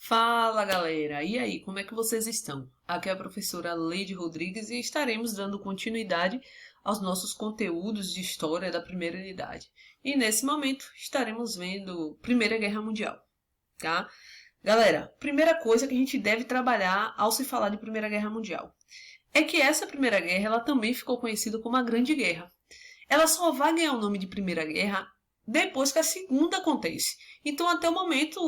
Fala galera, e aí, como é que vocês estão? Aqui é a professora Leide Rodrigues e estaremos dando continuidade aos nossos conteúdos de história da primeira unidade. E nesse momento estaremos vendo Primeira Guerra Mundial, tá? Galera, primeira coisa que a gente deve trabalhar ao se falar de Primeira Guerra Mundial é que essa Primeira Guerra ela também ficou conhecida como a Grande Guerra. Ela só vai ganhar o nome de Primeira Guerra depois que a Segunda acontece. Então, até o momento,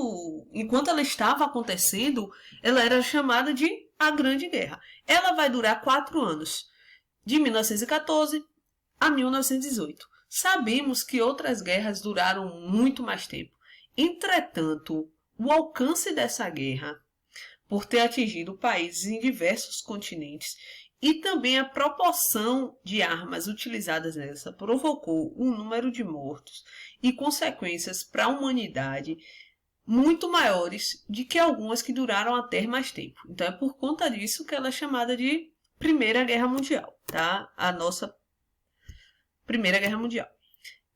enquanto ela estava acontecendo, ela era chamada de a Grande Guerra. Ela vai durar 4 anos, de 1914 a 1918. Sabemos que outras guerras duraram muito mais tempo. Entretanto, o alcance dessa guerra, por ter atingido países em diversos continentes, e também a proporção de armas utilizadas nessa provocou um número de mortos e consequências para a humanidade muito maiores do que algumas que duraram até mais tempo. Então é por conta disso que ela é chamada de Primeira Guerra Mundial, tá? A nossa Primeira Guerra Mundial.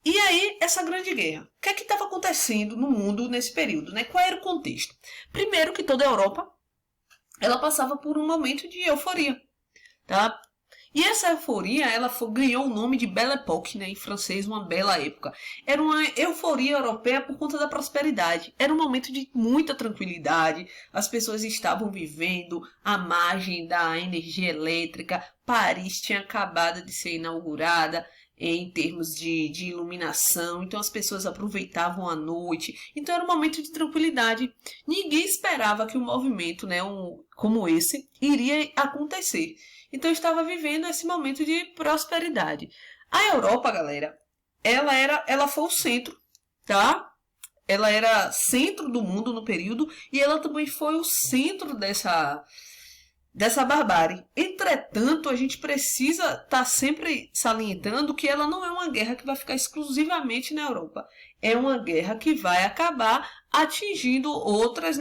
E aí, essa grande guerra. O que é que estava acontecendo no mundo nesse período, né? Qual era o contexto? Primeiro que toda a Europa, ela passava por um momento de euforia, tá? E essa euforia, ganhou o nome de Belle Époque, né, em francês, uma bela época. Era uma euforia europeia por conta da prosperidade. Era um momento de muita tranquilidade. As pessoas estavam vivendo à margem da energia elétrica. Paris tinha acabado de ser inaugurada em termos de iluminação. Então as pessoas aproveitavam a noite. Então era um momento de tranquilidade. Ninguém esperava que um movimento, né, como esse iria acontecer. Então estava vivendo esse momento de prosperidade. A Europa, galera, ela foi o centro, tá? Ela era centro do mundo no período e ela também foi o centro dessa barbárie. Entretanto, a gente precisa estar sempre salientando que ela não é uma guerra que vai ficar exclusivamente na Europa. É uma guerra que vai acabar atingindo outras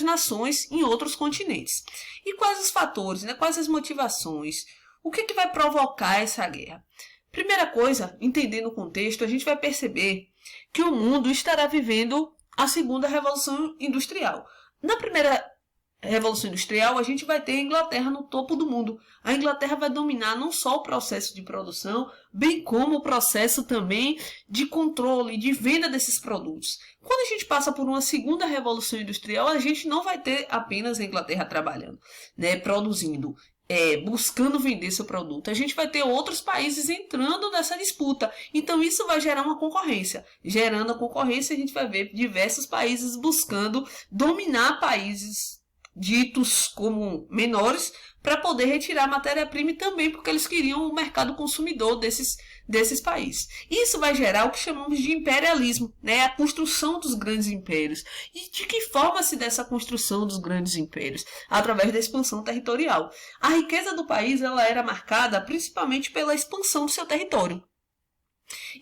nações em outros continentes. E quais os fatores, né? Quais as motivações? O que vai provocar essa guerra? Primeira coisa, entendendo o contexto, a gente vai perceber que o mundo estará vivendo a segunda revolução industrial. Na primeira Revolução Industrial, a gente vai ter a Inglaterra no topo do mundo. A Inglaterra vai dominar não só o processo de produção, bem como o processo também de controle, de venda desses produtos. Quando a gente passa por uma segunda Revolução Industrial, a gente não vai ter apenas a Inglaterra trabalhando, né, produzindo, buscando vender seu produto. A gente vai ter outros países entrando nessa disputa. Então isso vai gerar uma concorrência. Gerando a concorrência, a gente vai ver diversos países buscando dominar países ditos como menores para poder retirar matéria-prima e também porque eles queriam o mercado consumidor desses países. Isso vai gerar o que chamamos de imperialismo, né? A construção dos grandes impérios. E de que forma se dá essa construção dos grandes impérios? Através da expansão territorial. A riqueza do país ela era marcada principalmente pela expansão do seu território.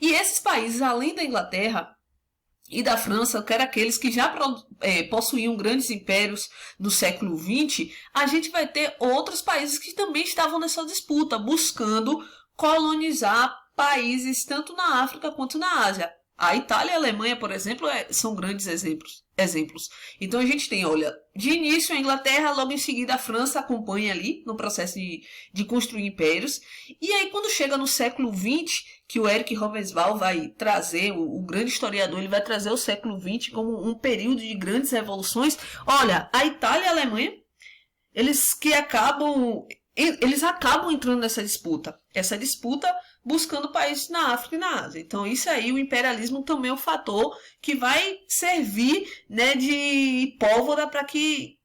E esses países, além da Inglaterra e da França, que eram aqueles que já possuíam grandes impérios no século XX, a gente vai ter outros países que também estavam nessa disputa, buscando colonizar países tanto na África quanto na Ásia. A Itália e a Alemanha, por exemplo, são grandes exemplos. Então a gente tem, olha, de início a Inglaterra, logo em seguida a França acompanha ali no processo de construir impérios. E aí quando chega no século XX, que o Eric Hobsbawm vai trazer, o grande historiador, ele vai trazer o século XX como um período de grandes revoluções. Olha, a Itália e a Alemanha, eles acabam entrando nessa disputa. Essa disputa buscando países na África e na Ásia. Então, isso aí, o imperialismo também é um fator que vai servir, né, de pólvora para que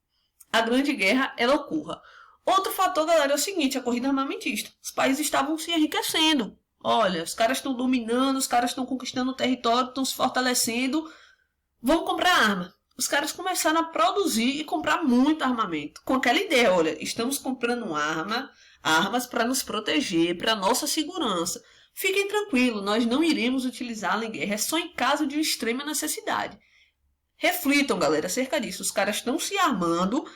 a grande guerra ela ocorra. Outro fator, galera, é o seguinte, a corrida armamentista. Os países estavam se enriquecendo. Olha, os caras estão dominando, os caras estão conquistando o território, estão se fortalecendo. Vamos comprar arma. Os caras começaram a produzir e comprar muito armamento. Com aquela ideia, olha, estamos comprando armas para nos proteger, para nossa segurança. Fiquem tranquilos, nós não iremos utilizá-la em guerra, é só em caso de extrema necessidade. Reflitam, galera, acerca disso. Os caras estão se armando,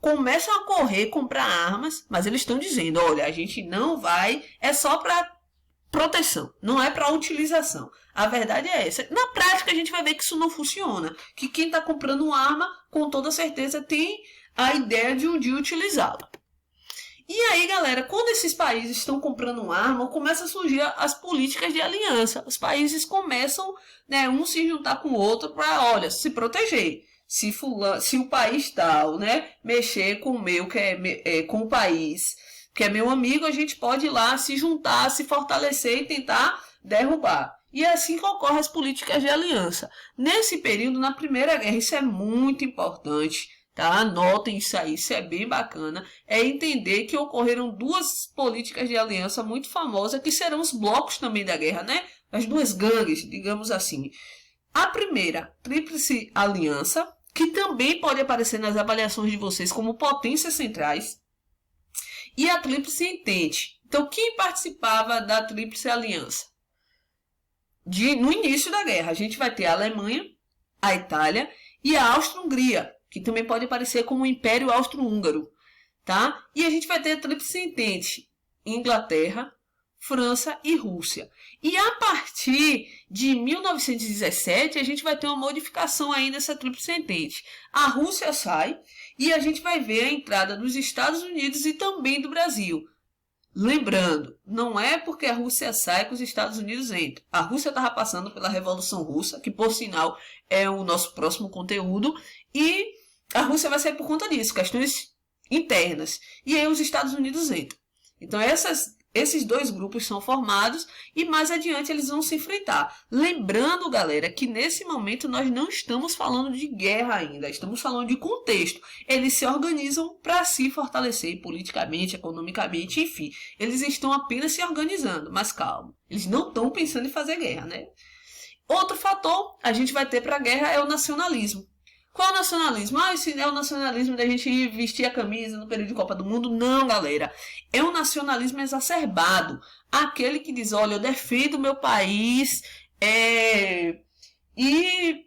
começam a correr, comprar armas, mas eles estão dizendo, olha, a gente não vai, é só para proteção, não é para utilização. A verdade é essa. Na prática, a gente vai ver que isso não funciona. Que quem está comprando uma arma, com toda certeza, tem a ideia de um dia utilizá-la. E aí, galera, quando esses países estão comprando uma arma, começa a surgir as políticas de aliança. Os países começam, né, um se juntar com o outro para, olha, se proteger. Se o país tal, né, mexer com o meu, com o país que é meu amigo, a gente pode ir lá se juntar, se fortalecer e tentar derrubar. E é assim que ocorrem as políticas de aliança. Nesse período, na Primeira Guerra, isso é muito importante, tá? Anotem isso aí, isso é bem bacana. É entender que ocorreram duas políticas de aliança muito famosas, que serão os blocos também da guerra, né? As duas gangues, digamos assim. A primeira, Tríplice Aliança, que também pode aparecer nas avaliações de vocês como potências centrais. E a Tríplice Entente. Então, quem participava da Tríplice Aliança? No início da guerra, a gente vai ter a Alemanha, a Itália e a Áustria-Hungria, que também pode aparecer como o Império Austro-Húngaro, tá? E a gente vai ter a Tríplice Entente, Inglaterra, França e Rússia. E a partir de 1917, a gente vai ter uma modificação aí nessa Tríplice Entente. A Rússia sai e a gente vai ver a entrada dos Estados Unidos e também do Brasil. Lembrando, não é porque a Rússia sai que os Estados Unidos entram. A Rússia estava passando pela Revolução Russa, que por sinal é o nosso próximo conteúdo, e a Rússia vai sair por conta disso, questões internas. E aí os Estados Unidos entram. Então esses dois grupos são formados e mais adiante eles vão se enfrentar. Lembrando, galera, que nesse momento nós não estamos falando de guerra ainda, estamos falando de contexto. Eles se organizam para se fortalecer politicamente, economicamente, enfim. Eles estão apenas se organizando, mas calma, eles não estão pensando em fazer guerra, né? Outro fator a gente vai ter para a guerra é o nacionalismo. Qual é o nacionalismo? Esse é o nacionalismo da gente ir vestir a camisa no período de Copa do Mundo? Não, galera. É um nacionalismo exacerbado. Aquele que diz, olha, eu defendo o meu país e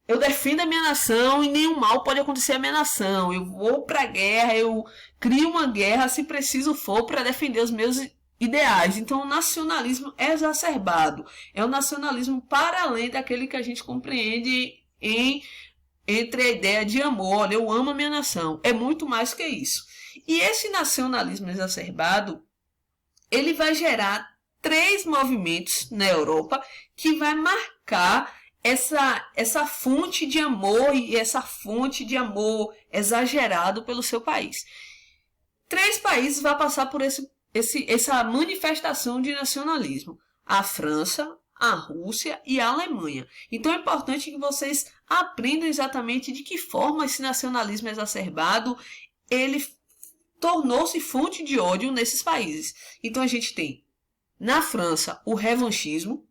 eu defendo a minha nação e nenhum mal pode acontecer à minha nação. Eu vou para a guerra, eu crio uma guerra se preciso for para defender os meus ideais. Então, o nacionalismo é exacerbado. É um nacionalismo para além daquele que a gente compreende entre a ideia de amor, olha, eu amo a minha nação, é muito mais que isso. E esse nacionalismo exacerbado, ele vai gerar 3 movimentos na Europa que vai marcar essa fonte de amor e essa fonte de amor exagerado pelo seu país. 3 países vão passar por essa manifestação de nacionalismo. A França, a Rússia e a Alemanha. Então é importante que vocês aprendam exatamente de que forma esse nacionalismo exacerbado ele tornou-se fonte de ódio nesses países. Então a gente tem na França o revanchismo,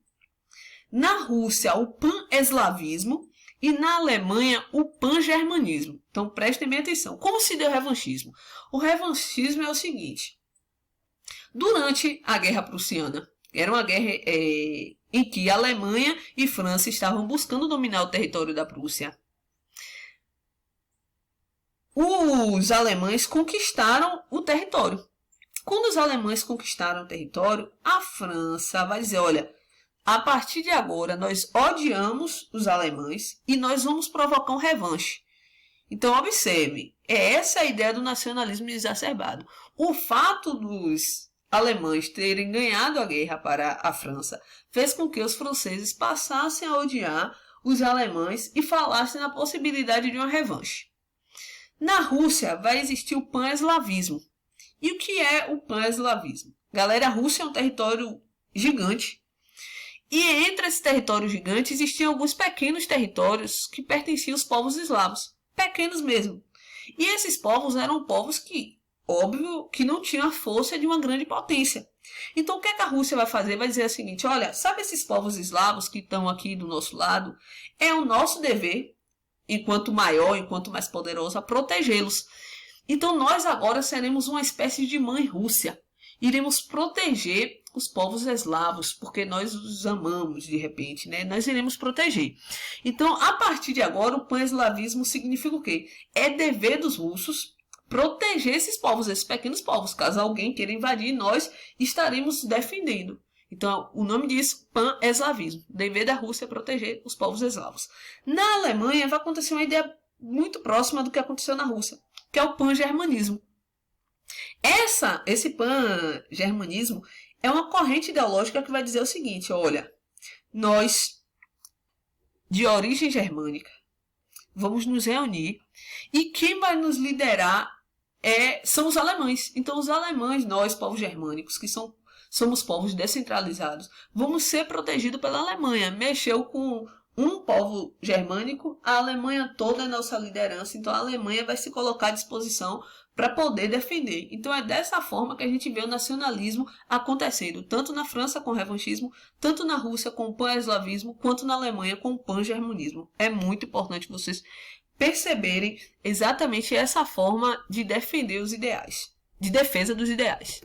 na Rússia o pan-eslavismo e na Alemanha o pan-germanismo. Então prestem bem atenção. Como se deu o revanchismo? O revanchismo é o seguinte: durante a Guerra Prussiana, era uma guerra em que a Alemanha e França estavam buscando dominar o território da Prússia. Os alemães conquistaram o território. Quando os alemães conquistaram o território, a França vai dizer, olha, a partir de agora nós odiamos os alemães e nós vamos provocar um revanche. Então, observe, é essa a ideia do nacionalismo exacerbado. O fato dos alemães terem ganhado a guerra para a França fez com que os franceses passassem a odiar os alemães e falassem na possibilidade de uma revanche. Na Rússia vai existir o pan-eslavismo. E o que é o pan-eslavismo? Galera, a Rússia é um território gigante. E entre esses territórios gigantes existiam alguns pequenos territórios que pertenciam aos povos eslavos. Pequenos mesmo. E esses povos eram povos que, óbvio, que não tinham a força de uma grande potência. Então o que a Rússia vai fazer? Vai dizer o seguinte, olha, sabe esses povos eslavos que estão aqui do nosso lado? É o nosso dever, enquanto maior, enquanto mais poderosa, protegê-los. Então nós agora seremos uma espécie de mãe Rússia. Iremos proteger os povos eslavos, porque nós os amamos de repente, né? Nós iremos proteger. Então, a partir de agora, o pan-eslavismo significa o quê? É dever dos russos proteger esses povos, esses pequenos povos. Caso alguém queira invadir, nós estaremos defendendo. Então, o nome disso, pan-eslavismo. Dever da Rússia proteger os povos eslavos. Na Alemanha, vai acontecer uma ideia muito próxima do que aconteceu na Rússia, que é o pan-germanismo. Esse pan-germanismo é uma corrente ideológica que vai dizer o seguinte, olha, nós, de origem germânica, vamos nos reunir e quem vai nos liderar são os alemães. Então, os alemães, nós, povos germânicos, que somos povos descentralizados, vamos ser protegidos pela Alemanha. Mexeu com um povo germânico, a Alemanha toda é nossa liderança, então a Alemanha vai se colocar à disposição para poder defender. Então é dessa forma que a gente vê o nacionalismo acontecendo, tanto na França com o revanchismo, tanto na Rússia com o pan-eslavismo, quanto na Alemanha com o pan-germanismo. É muito importante vocês perceberem exatamente essa forma de defender os ideais, de defesa dos ideais.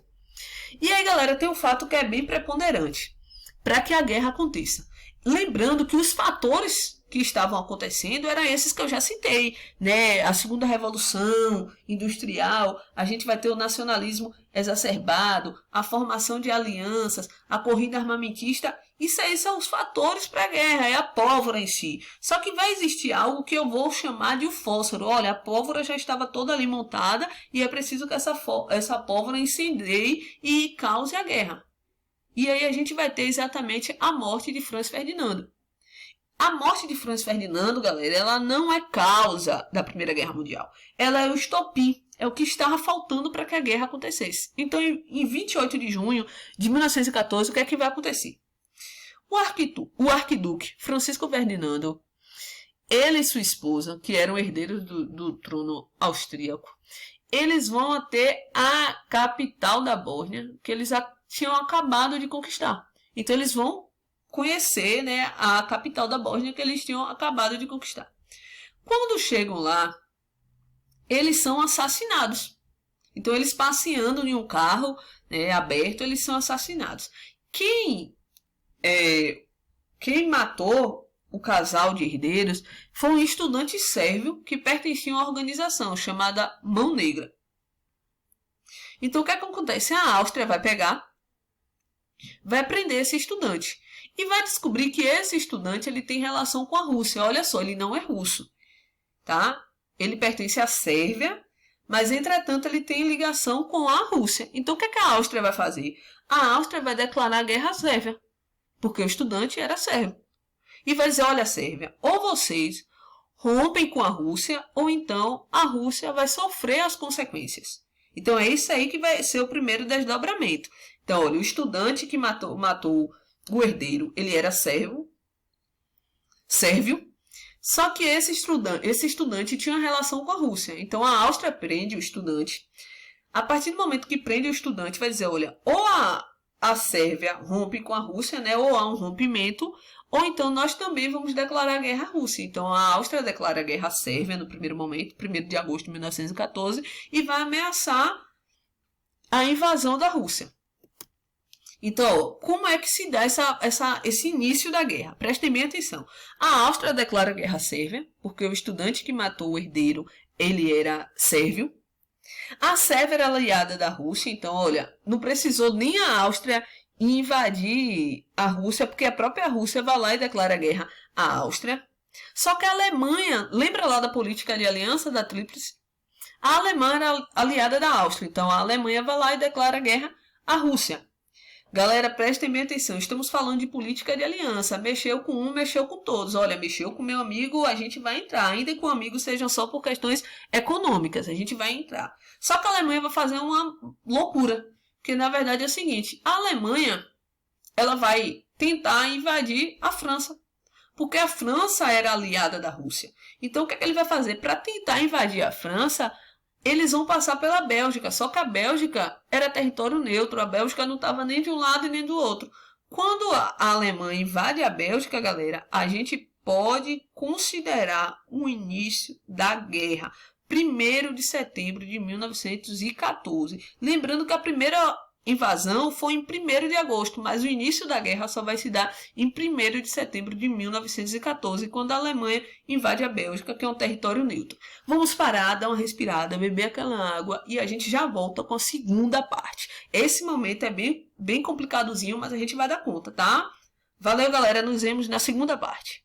E aí, galera, tem um fato que é bem preponderante para que a guerra aconteça. Lembrando que os fatores que estavam acontecendo eram esses que eu já citei, né? A segunda revolução industrial, a gente vai ter o nacionalismo exacerbado, a formação de alianças, a corrida armamentista. Isso aí são os fatores para a guerra, é a pólvora em si. Só que vai existir algo que eu vou chamar de o fósforo. Olha, a pólvora já estava toda ali montada e é preciso que essa pólvora incendeie e cause a guerra. E aí a gente vai ter exatamente a morte de Franz Ferdinando. A morte de Franz Ferdinando, galera, ela não é causa da Primeira Guerra Mundial. Ela é o estopim, é o que estava faltando para que a guerra acontecesse. Então, em 28 de junho de 1914, o que é que vai acontecer? O arquiduque Francisco Ferdinando, ele e sua esposa, que eram herdeiros do trono austríaco, eles vão ter a capital da Bósnia, que eles tinham acabado de conquistar. Então, eles vão conhecer, né, a capital da Bósnia que eles tinham acabado de conquistar. Quando chegam lá, eles são assassinados. Então, eles passeando em um carro, né, aberto, eles são assassinados. Quem matou o casal de herdeiros foi um estudante sérvio que pertencia a uma organização chamada Mão Negra. Então, o que acontece? A Áustria vai pegar, vai prender esse estudante. E vai descobrir que esse estudante ele tem relação com a Rússia. Olha só, ele não é russo, tá? Ele pertence à Sérvia, mas, entretanto, ele tem ligação com a Rússia. Então, o que a Áustria vai fazer? A Áustria vai declarar guerra à Sérvia, porque o estudante era sérvio. E vai dizer, olha, Sérvia, ou vocês rompem com a Rússia, ou então a Rússia vai sofrer as consequências. Então, é isso aí que vai ser o primeiro desdobramento. Então, olha, o estudante que matou o herdeiro, ele era sérvio, só que esse estudante tinha relação com a Rússia. Então, a Áustria prende o estudante. A partir do momento que prende o estudante, vai dizer, olha, ou a Sérvia rompe com a Rússia, né, ou há um rompimento, ou então nós também vamos declarar guerra à Rússia. Então, a Áustria declara guerra à Sérvia no primeiro momento, 1º de agosto de 1914, e vai ameaçar a invasão da Rússia. Então, como é que se dá esse início da guerra? Prestem bem atenção. A Áustria declara guerra à Sérvia, porque o estudante que matou o herdeiro, ele era sérvio. A Sérvia era aliada da Rússia, então, olha, não precisou nem a Áustria invadir a Rússia, porque a própria Rússia vai lá e declara guerra à Áustria. Só que a Alemanha, lembra lá da política de aliança da Tríplice? A Alemanha era aliada da Áustria, então a Alemanha vai lá e declara guerra à Rússia. Galera, prestem bem atenção, estamos falando de política de aliança, mexeu com um, mexeu com todos. Olha, mexeu com meu amigo, a gente vai entrar, ainda que o amigo seja só por questões econômicas, a gente vai entrar. Só que a Alemanha vai fazer uma loucura, que na verdade é o seguinte, a Alemanha, ela vai tentar invadir a França, porque a França era aliada da Rússia. Então, o que ele vai fazer? Para tentar invadir a França, eles vão passar pela Bélgica, só que a Bélgica era território neutro, a Bélgica não estava nem de um lado e nem do outro. Quando a Alemanha invade a Bélgica, galera, a gente pode considerar o início da guerra. 1º de setembro de 1914. Lembrando que a primeira invasão foi em 1º de agosto, mas o início da guerra só vai se dar em 1º de setembro de 1914, quando a Alemanha invade a Bélgica, que é um território neutro. Vamos parar, dar uma respirada, beber aquela água e a gente já volta com a segunda parte. Esse momento é bem complicadozinho, mas a gente vai dar conta, tá? Valeu, galera. Nos vemos na segunda parte.